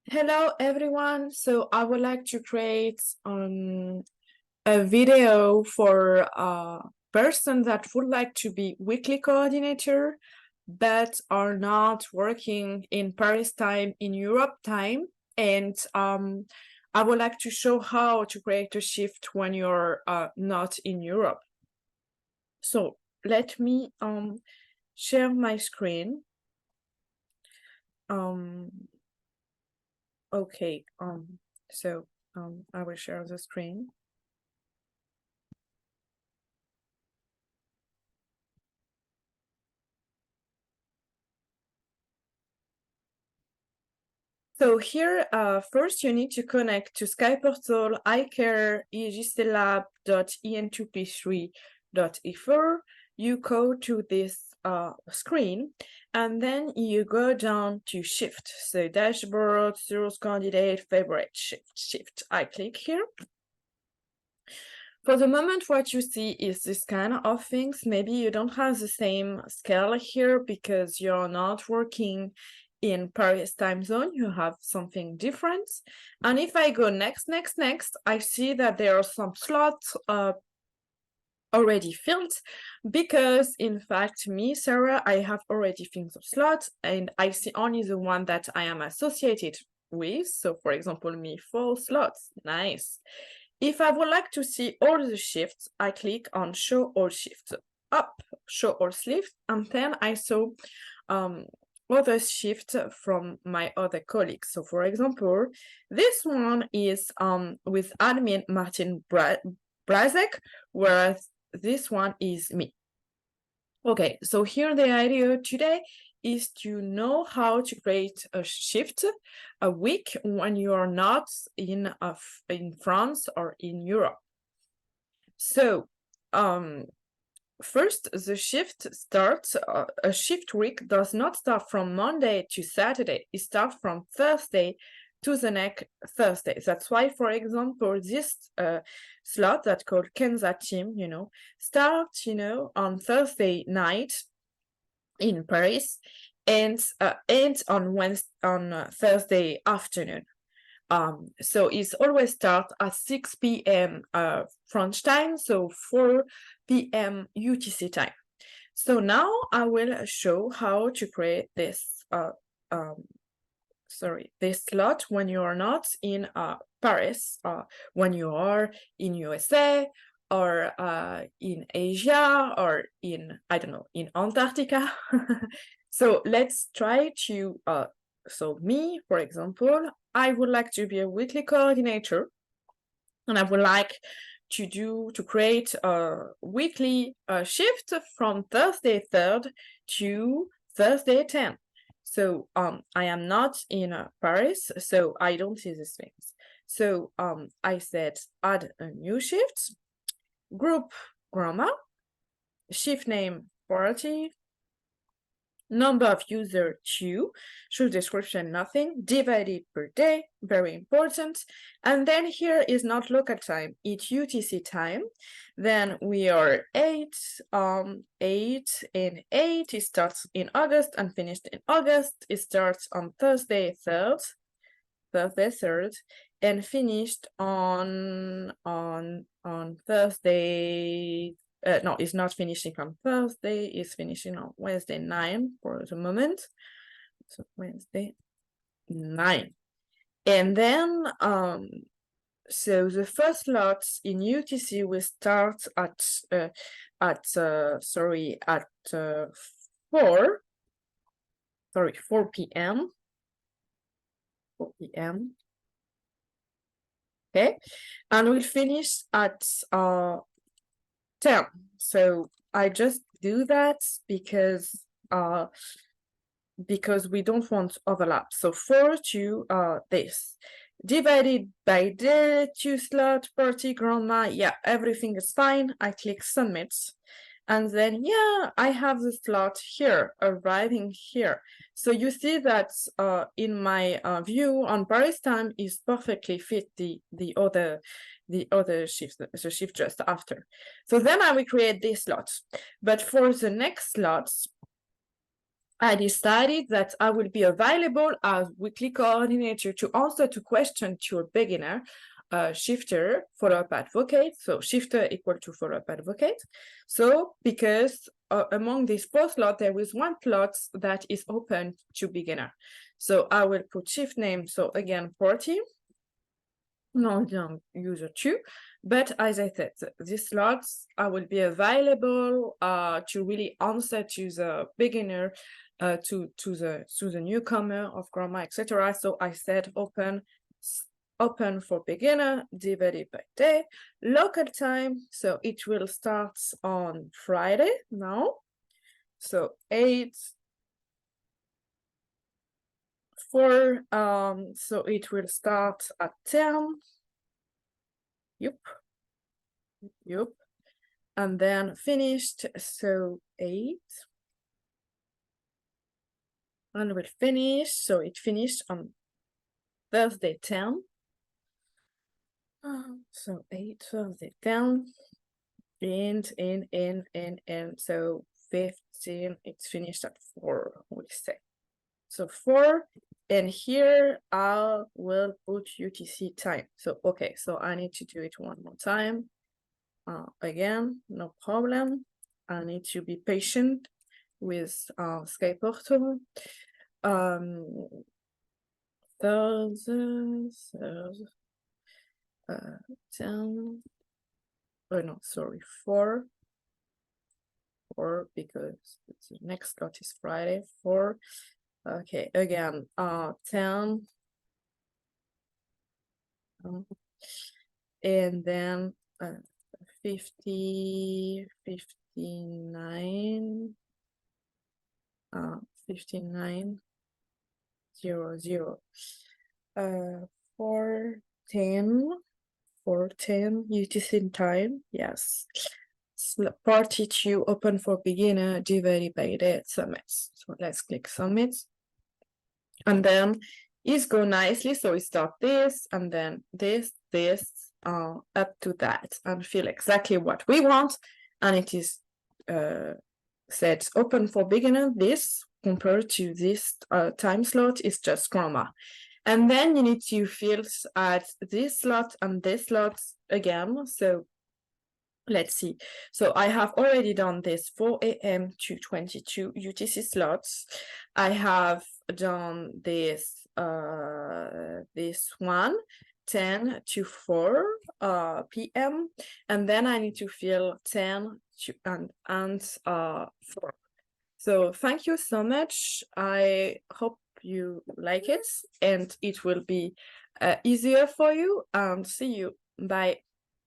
Hello everyone. So I would like to create a video for a person that would like to be weekly coordinator but are not working in Paris time, in Europe time. And I would like to show how to create a shift when you're not in Europe. So let me share my screen. Okay, I will share the screen. So here, first you need to connect to Skyportal, iCare, egslab.en2p3.e4. You go to this screen, and then you go down to Shift. So dashboard, source candidate, favorite, Shift. I click here. For the moment, what you see is this kind of things. Maybe you don't have the same scale here because you're not working in Paris time zone, you have something different. And if I go next, I see that there are some slots already filled because in fact me, Sarah, I have already filled the slots and I see only the one that I am associated with. So for example, me 4 slots, nice. If I would like to see all the shifts, I click on show all shifts, up, show all shifts, and then I saw other shifts from my other colleagues. So for example, this one is with admin Martin Brazek, whereas this one is me. Okay, so here the idea today is to know how to create a shift a week when you are not in France or in Europe. So first, the shift starts, a shift week does not start from Monday to Saturday. It starts from Thursday to the next Thursday. That's why, for example, this slot that's called Kenza team, starts, on Thursday night in Paris and ends on Thursday afternoon. So it's always start at 6 p.m. French time, so 4 p.m. UTC time. So now I will show how to create this this slot when you are not in Paris, when you are in USA or in Asia or in, I don't know, in Antarctica. So let's try to, so me, for example, I would like to be a weekly coordinator and I would like to create a weekly shift from Thursday 3rd to Thursday 10th. So I am not in Paris, so I don't see these things. So I said add a new shift, group grammar, shift name 40, number of user 2, show description nothing, divided per day, very important. And then here is not local time, it's UTC time. Then we are 8 and 8. It starts in August and finished in August. It starts on Thursday 3rd, and finished on Thursday. No, it's not finishing on Thursday, it's finishing on Wednesday 9 for the moment. So Wednesday 9. And then, so the first lot in UTC will start at 4 p.m. 4 p.m. Okay, and we'll finish at 10. So I just do that because we don't want overlap. So 4 to this. Divided by day, 2 slot, party, grandma, yeah, everything is fine. I click submit. And then, yeah, I have the slot here, arriving here. So you see that in my view on Paris time is perfectly fit the other shift, the shift just after. So then I will create this slot. But for the next slots, I decided that I will be available as weekly coordinator to answer to questions to a beginner, shifter, follow-up advocate. So shifter equal to follow-up advocate. So because among these 4 slots, there is 1 slot that is open to beginner. So I will put shift name. So again, 40. Non user 2, but as I said, these slots I will be available to really answer to the beginner, to the newcomer of grammar, etc. So I said open for beginner divided by day, local time. So it will start on Friday now. So 8:04. So it will start at 10. Yep. And then finished, so 8. And we'll finish, so it finished on Thursday 10. So 8, Thursday 10. And so 15, it's finished at 4, we say. So 4, and here I will put UTC time. So, okay, so I need to do it one more time. Again, no problem. I need to be patient with Skyportal. Thursday, 10. Oh no, sorry, 4 because the next slot is Friday. 4. Okay, again, 10. And then 50, 59, 59, 00, 4:10, 4:10 UTC time, yes. Party 2 open for beginner divided by the summits. So let's click summits. And then it's go nicely. So we start this and then this, up to that, and feel exactly what we want. And it is set open for beginner. This compared to this time slot is just grammar. And then you need to fill at this slot and this slot again. So let's see. So I have already done this 4 a.m. to 22 UTC slots. I have done this this one 10 to 4 p.m. and then I need to fill 10 to and 4. So thank you so much. I hope you like it and it will be easier for you, and see you. Bye.